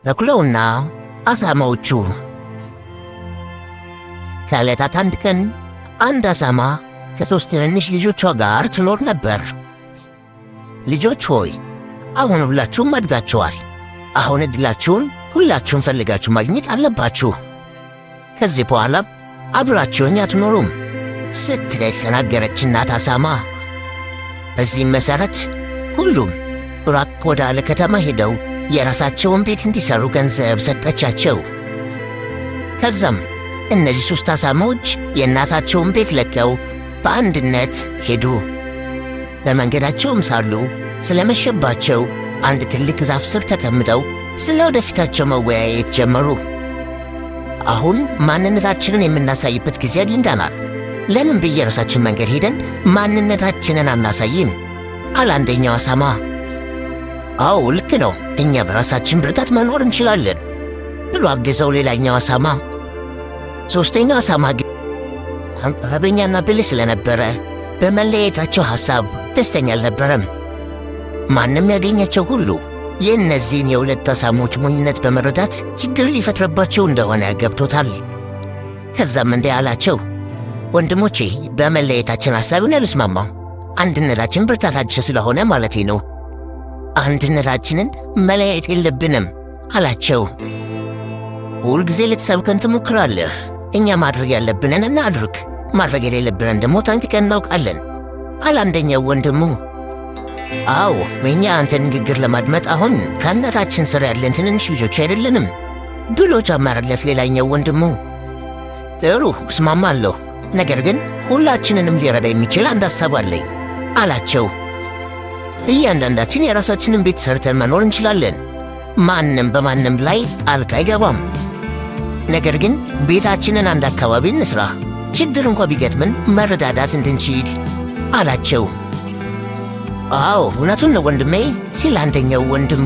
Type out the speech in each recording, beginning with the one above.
ተኩላውና አሳማዎቹ። ከዕለታት አንድ ቀን አንድ አሳማ ከሦስት ትንንሽ ልጆቿ ጋር ትኖር ነበር። ልጆች ሆይ አሁን ሁላችሁም አድጋችኋል። አሁን ዕድላችሁን ሁላችሁም ፈልጋችሁ ማግኘት አለባችሁ። ከዚህ በኋላ አብራችሁኝ አትኖሩም ስትል ተናገረች እናት አሳማ። በዚህም መሠረት ሁሉም ራቅ ወዳለ ከተማ ሄደው የራሳቸውን ቤት እንዲሠሩ ገንዘብ ሰጠቻቸው። ከዛም እነዚህ ሦስት አሳማዎች የእናታቸውን ቤት ለቀው በአንድነት ሄዱ። በመንገዳቸውም ሳሉ ስለመሸባቸው አንድ ትልቅ ዛፍ ስር ተቀምጠው ስለ ወደፊታቸው መወያየት ጀመሩ። አሁን ማንነታችንን የምናሳይበት ጊዜ አግኝተናል። ለምን በየራሳችን መንገድ ሄደን ማንነታችንን አናሳይም? አለ አንደኛው አሳማ። አዎ ልክ ነው፣ እኛ በራሳችን ብርታት መኖር እንችላለን ብሎ አገዘው ሌላኛው አሳማ። ሦስተኛው አሳማ ግን ረበኛና ብልህ ስለነበረ በመለየታቸው ሐሳብ ደስተኛ አልነበረም። ማንም ያገኛቸው ሁሉ የእነዚህን የሁለት አሳሞች ሞኝነት በመረዳት ችግር ሊፈጥረባቸው እንደሆነ ገብቶታል። ከዛም እንዲህ አላቸው፣ ወንድሞቼ በመለየታችን ሐሳብን አልስማማም። አንድነታችን ብርታታችን ስለሆነ ማለቴ ነው። አንድነታችንን መለያየት የለብንም አላቸው። ሁልጊዜ ልትሰብከን ትሞክራለህ። እኛ ማድረግ ያለብንን እናድርግ፣ ማድረግ የሌለብንን ደግሞ ጠንቅቀን እናውቃለን አለ አንደኛው ወንድሙ። አዎ እኛ አንተን ንግግር ለማድመጥ አሁን ከእናታችን ስር ያለን ትንንሽ ልጆች አይደለንም ብሎ ጨመረለት ሌላኛው ወንድሙ። ጥሩ እስማማለሁ፣ ነገር ግን ሁላችንንም ሊረዳ የሚችል አንድ ሐሳብ አለኝ አላቸው። እያንዳንዳችን የራሳችንን ቤት ሰርተን መኖር እንችላለን። ማንም በማንም ላይ ጣልቃ አይገባም። ነገር ግን ቤታችንን አንድ አካባቢ እንስራ፣ ችግር እንኳ ቢገጥምን መረዳዳት እንድንችል አላቸው። አዎ እውነቱን ነው ወንድሜ ሲል አንደኛው ወንድሙ።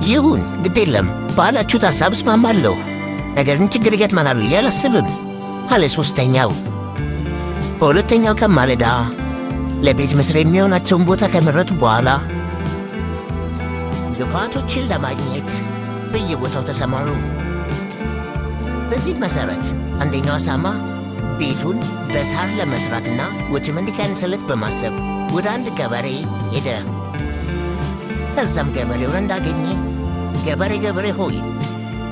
ይሁን ግድ የለም ባላችሁት ሐሳብ እስማማለሁ፣ ነገር ግን ችግር ይገጥመናል ብዬ አላስብም አለ ሦስተኛው። በሁለተኛው ቀን ማለዳ ለቤት መስሪያ የሚሆናቸውን ቦታ ከመረጡ በኋላ ግብዓቶችን ለማግኘት በየቦታው ተሰማሩ። በዚህም መሠረት አንደኛው አሳማ ቤቱን በሳር ለመሥራትና ወጪም እንዲቀንስለት በማሰብ ወደ አንድ ገበሬ ሄደ። ከዛም ገበሬውን እንዳገኘ ገበሬ ሆይ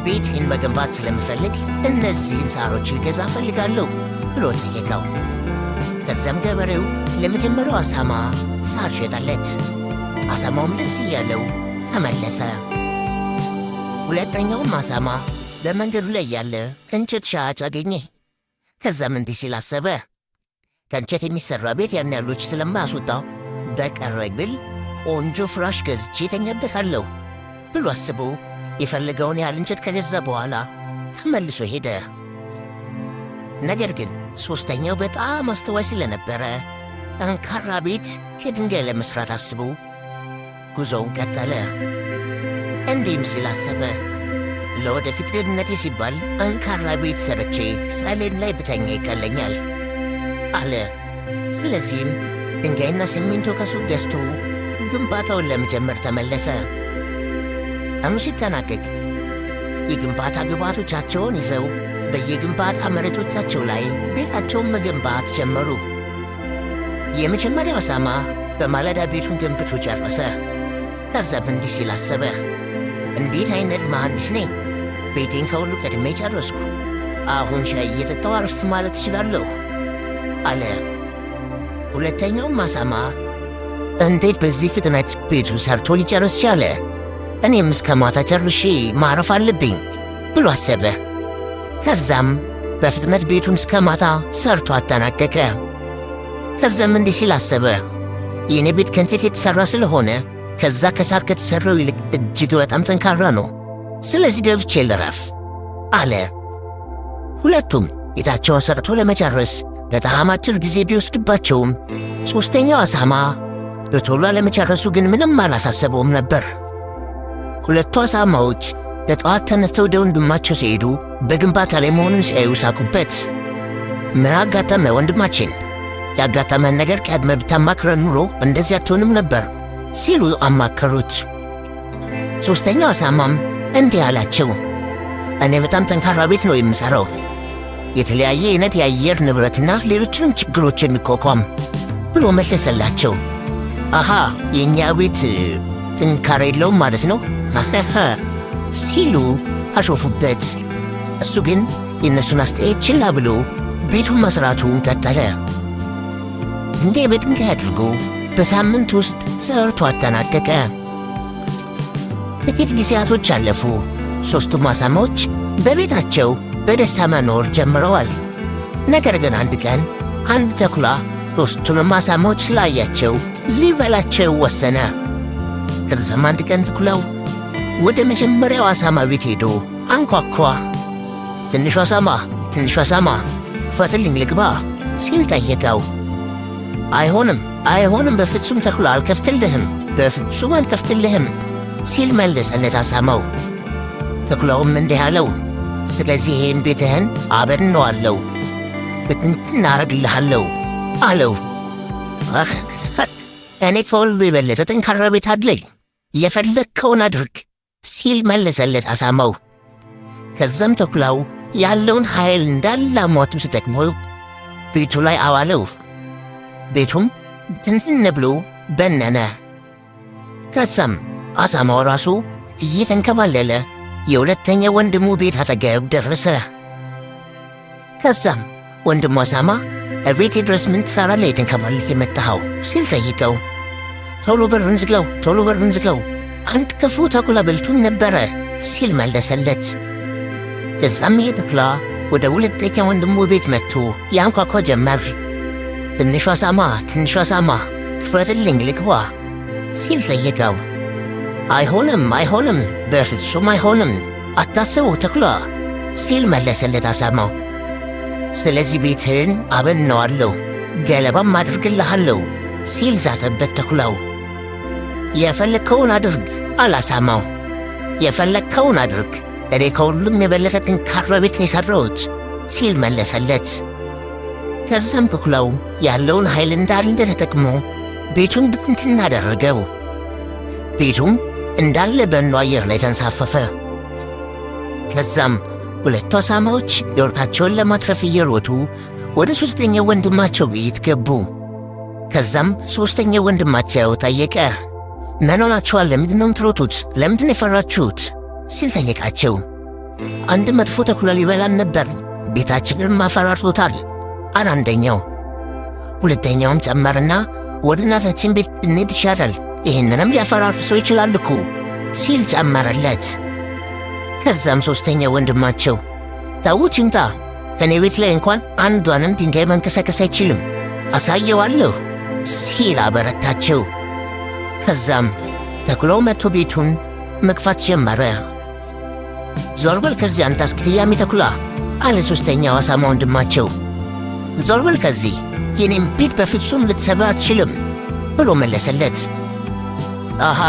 ቤትህን መገንባት ስለምፈልግ እነዚህን ሳሮች ልገዛ እፈልጋለሁ ብሎ ጠየቀው። ከዛም ገበሬው ለመጀመሪያው አሳማ ሳር ሸጠለት። አሳማውም ደስ እያለው ተመለሰ። ሁለተኛውም አሳማ በመንገዱ ላይ ያለ እንጨት ሻጭ አገኘ። ከዛም እንዲህ ሲል አሰበ፣ ከእንጨት የሚሠራ ቤት ያን ያህሎች ስለማያስወጣው በቀረኝ ብል ቆንጆ ፍራሽ ገዝቼ ተኛበታለሁ ብሎ አስቦ የፈለገውን ያህል እንጨት ከገዛ በኋላ ተመልሶ ሄደ። ነገር ግን ሦስተኛው በጣም አስተዋይ ስለነበረ ጠንካራ ቤት ከድንጋይ ለመሥራት አስቦ ጉዞውን ቀጠለ። እንዲህም ሲል አሰበ፣ ለወደፊት ደህንነቴ ሲባል ጠንካራ ቤት ሰርቼ ሰሌን ላይ ብተኛ ይቀለኛል አለ። ስለዚህም ድንጋይና ሲሚንቶ ከሱቅ ገዝቶ ግንባታውን ለመጀመር ተመለሰ። ቀኑ ሲጠናቀቅ የግንባታ ግብዓቶቻቸውን ይዘው በየግንባታ መሬቶቻቸው ላይ ቤታቸውን መገንባት ጀመሩ። የመጀመሪያው አሳማ በማለዳ ቤቱን ገንብቶ ጨረሰ። ከዛም እንዲህ ሲል አሰበ፣ እንዴት አይነት መሐንዲስ ነኝ! ቤቴን ከሁሉ ቀድሜ ጨረስኩ። አሁን ሻይ እየጠጣሁ አረፍ ማለት እችላለሁ አለ። ሁለተኛውም አሳማ እንዴት በዚህ ፍጥነት ቤቱ ሰርቶ ሊጨርስ ቻለ? እኔም እስከ ማታ ጨርሼ ማረፍ አለብኝ ብሎ አሰበ። ከዛም በፍጥነት ቤቱን እስከ ማታ ሰርቶ አጠናቀቀ። ከዛም እንዲህ ሲል አሰበ፣ የኔ ቤት ከእንጨት የተሠራ ስለሆነ ከዛ ከሳር ከተሠራው ይልቅ እጅግ በጣም ጠንካራ ነው። ስለዚህ ገብቼ ልረፍ አለ። ሁለቱም ቤታቸውን ሰርቶ ለመጨረስ በጣም አጭር ጊዜ ቢወስድባቸውም ሦስተኛው አሳማ በቶሎ ለመጨረሱ ግን ምንም አላሳሰበውም ነበር። ሁለቱ አሳማዎች በጠዋት ተነስተው ወደ ወንድማቸው ሲሄዱ በግንባታ ላይ መሆኑን ሲያዩ ሳቁበት። ምን አጋጠመ ወንድማችን? ያጋጠመን ነገር ቀድመ ብታማክረን ኑሮ እንደዚህ አትሆንም ነበር ሲሉ አማከሩት። ሦስተኛው አሳማም እንዲህ አላቸው፣ እኔ በጣም ጠንካራ ቤት ነው የምሠራው፣ የተለያየ አይነት የአየር ንብረትና ሌሎችንም ችግሮች የሚቋቋም ብሎ መለሰላቸው። አሃ የእኛ ቤት ጥንካሬ የለውም ማለት ነው ሲሉ አሾፉበት። እሱ ግን የእነሱን አስተያየት ችላ ብሎ ቤቱን መሥራቱን ቀጠለ። ድንጋይ በድንጋይ አድርጎ በሳምንት ውስጥ ሰርቶ አጠናቀቀ። ጥቂት ጊዜያቶች አለፉ። ሦስቱም አሳማዎች በቤታቸው በደስታ መኖር ጀምረዋል። ነገር ግን አንድ ቀን አንድ ተኩላ ሦስቱንም አሳማዎች ስላያቸው ሊበላቸው ወሰነ። ከዛም አንድ ቀን ተኩላው ወደ መጀመሪያው አሳማ ቤት ሄዶ አንኳኳ። ትንሿ አሳማ ክፈትልኝ ልግባ ሲል ጠየቀው። አይሆንም በፍጹም ተኩላ በፍጹም አልከፍትልህም ሲል መለሰለት አሳማው። ተኩላውም እንዲህ አለው፣ ስለዚህ ይህን ቤትህን አበድነዋለሁ፣ ብትንትን አረግልሃለሁ አለው። እኔ ከሁሉ የበለጠ ጠንካራ ቤት አለኝ፣ የፈለግከውን አድርግ ሲል መለሰለት አሳማው። ከዛም ተኩላው ያለውን ኃይል እንዳለ ሞቱ ተጠቅሞ ቤቱ ላይ አዋለው። ቤቱም ትንትን ብሎ በነነ። ከዛም አሳማው ራሱ እየተንከባለለ የሁለተኛ ወንድሙ ቤት አጠገብ ደረሰ። ከዛም ወንድሙ አሳማ እቤቴ ድረስ ምን ትሠራለህ የተንከባለልክ የመጣኸው ሲል ጠይቀው። ቶሎ በሩን ዝጋው አንድ ክፉ ተኩላ በልቶኝ ነበረ ሲል መለሰለት። ከዛም ይሄ ተኩላ ወደ ሁለተኛ ወንድሙ ቤት መጥቶ ያንኳኳ ጀመር። ትንሿ አሳማ ክፈትልኝ ልግባ ሲል ጠየቀው። አይሆንም በፍጹም አይሆንም፣ አታስበው ተኩላ ሲል መለሰለት አሳማው። ስለዚህ ቤትህን አበድነዋለሁ፣ ገለባም አድርግልሃለሁ ሲል ዛተበት ተኩላው። የፈለግከውን አድርግ አለ አሳማው። የፈለግከውን አድርግ፣ እኔ ከሁሉም የበለጠ ጠንካራ ቤት ነው የሠራሁት ሲል መለሰለት። ከዛም ተኩላው ያለውን ኃይል እንዳለ ተጠቅሞ ቤቱን ብትንትን አደረገው። ቤቱም እንዳለ በኖ አየር ላይ ተንሳፈፈ። ከዛም ሁለቱ አሳማዎች ሕይወታቸውን ለማትረፍ እየሮጡ ወደ ሦስተኛው ወንድማቸው ቤት ገቡ። ከዛም ሦስተኛው ወንድማቸው ጠየቀ። ምን ሆናችኋል? ለምንድን ነው የምትሮጡት? ለምንድን የፈራችሁት ሲል ጠየቃቸው። አንድ መጥፎ ተኩላ ሊበላን ነበር፣ ቤታችንን አፈራርቶታል አለ አንደኛው። ሁለተኛውም ጨመርና ወደ እናታችን ቤት ብንሄድ ይሻላል፣ ይህንንም ሊያፈራርሰው ይችላል እኮ ሲል ጨመረለት። ከዛም ሦስተኛው ወንድማቸው ተዉት ይምጣ፣ ከኔ ቤት ላይ እንኳን አንዷንም ድንጋይ መንቀሳቀስ አይችልም፣ አሳየዋለሁ ሲል አበረታቸው። ከዛም ተኩላው መጥቶ ቤቱን መግፋት ጀመረ። ዞር በል ከዚህ አንተ አስቀያሚ ተኩላ አለ ሦስተኛው አሳማ ወንድማቸው። ዞር በል ከዚህ፣ የኔም ቤት በፍጹም ልትሰብር አትችልም ብሎ መለሰለት። አሃ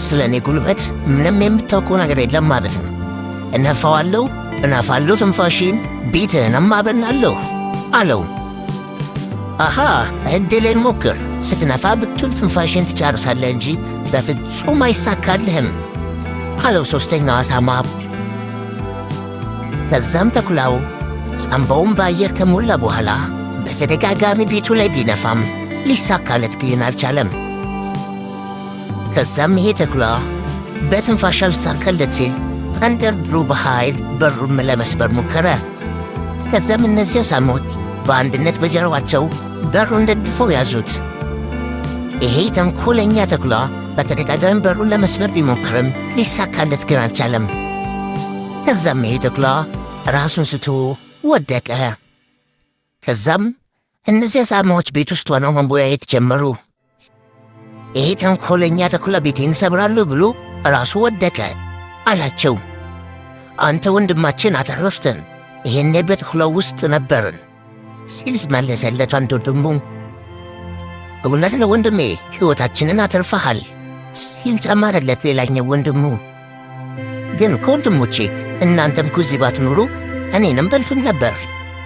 ስለ እኔ ጉልበት ምንም የምታውቀው ነገር የለም ማለት ነው። እነፋለሁ ትንፋሽን፣ ቤትህንም አበድናለሁ አለው። አሃ ዕድልን ሞክር፣ ስትነፋ ብትል ትንፋሽን ትጨርሳለህ እንጂ በፍጹም አይሳካልህም አለው ሦስተኛው አሳማ። ከዛም ተኩላው ጻምባውን በአየር ከሞላ በኋላ በተደጋጋሚ ቤቱ ላይ ቢነፋም ሊሳካለት ግን አልቻለም። ከዛም ይሄ ተኩላ በትንፋሽ አልሳካለት ሲል ተንደርድሮ በኃይል በሩን ለመስበር ሞከረ። ከዛም እነዚህ አሳማዎች በአንድነት በጀርባቸው በሩን ደግፈው ያዙት። ይሄ ተንኮለኛ ተኩላ በተደጋጋሚ በሩን ለመስበር ቢሞክርም ሊሳካለት ግን አልቻለም። ከዛም ይሄ ተኩላ ራሱን ስቶ ወደቀ። ከዛም እነዚህ አሳማዎች ቤት ውስጥ ሆነው መወያየት ጀመሩ። ይሄ ተንኮለኛ ተኩላ ቤቴን ሰብራለሁ ብሎ ራሱ ወደቀ አላቸው። አንተ ወንድማችን አተረፍተን፣ ይሄኔ በተኩላው ውስጥ ነበርን ሲል መለሰለት አንድ ወንድሙ። እውነት ነው ወንድሜ፣ ሕይወታችንን አተርፈሃል ሲል ጨመረለት ሌላኛው ወንድሙ። ግን ከወንድሞቼ እናንተም ከዚህ ባትኖሩ እኔንም በልቱን ነበር፣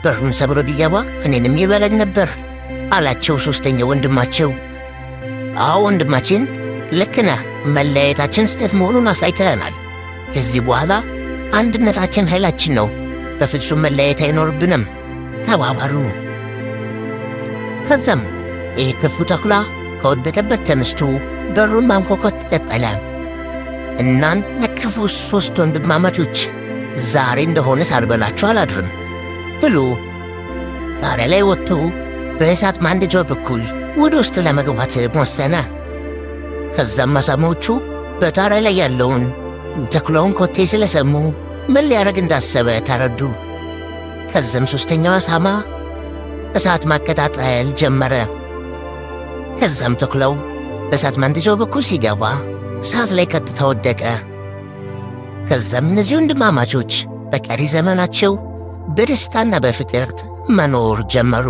በሩን ሰብሮ ቢገባ እኔንም ይበላኝ ነበር አላቸው ሦስተኛው ወንድማቸው። አዎ ወንድማችን ልክ ነህ፣ መለያየታችን ስህተት መሆኑን አሳይተናል። ከዚህ በኋላ አንድነታችን ኃይላችን ነው፣ በፍጹም መለያየት አይኖርብንም ተባባሉ። ከዛም ይህ ክፉ ተኩላ ከወደቀበት ተነስቶ በሩን ማንኳኳት ቀጠለ። እናንተ ለክፉ 3 ወንድማማቾች ዛሬ እንደሆነ ሳልበላችሁ አላድርም ብሎ ጣሪያ ላይ ወጥቶ በእሳት ማንደጃው በኩል ወደ ውስጥ ለመግባት ወሰነ። ከዛም አሳማዎቹ በጣሪያ ላይ ያለውን ተኩላውን ኮቴ ስለሰሙ ምን ሊያደርግ እንዳሰበ ተረዱ። ከዛም 3ኛው አሳማ እሳት ማቀጣጠል ጀመረ። ከዛም ተኩላው በእሳት ማንደጃው በኩል ሲገባ እሳት ላይ ቀጥታ ወደቀ። ከዛም እነዚህ ወንድማማቾች በቀሪ ዘመናቸው በደስታና በፍቅር መኖር ጀመሩ።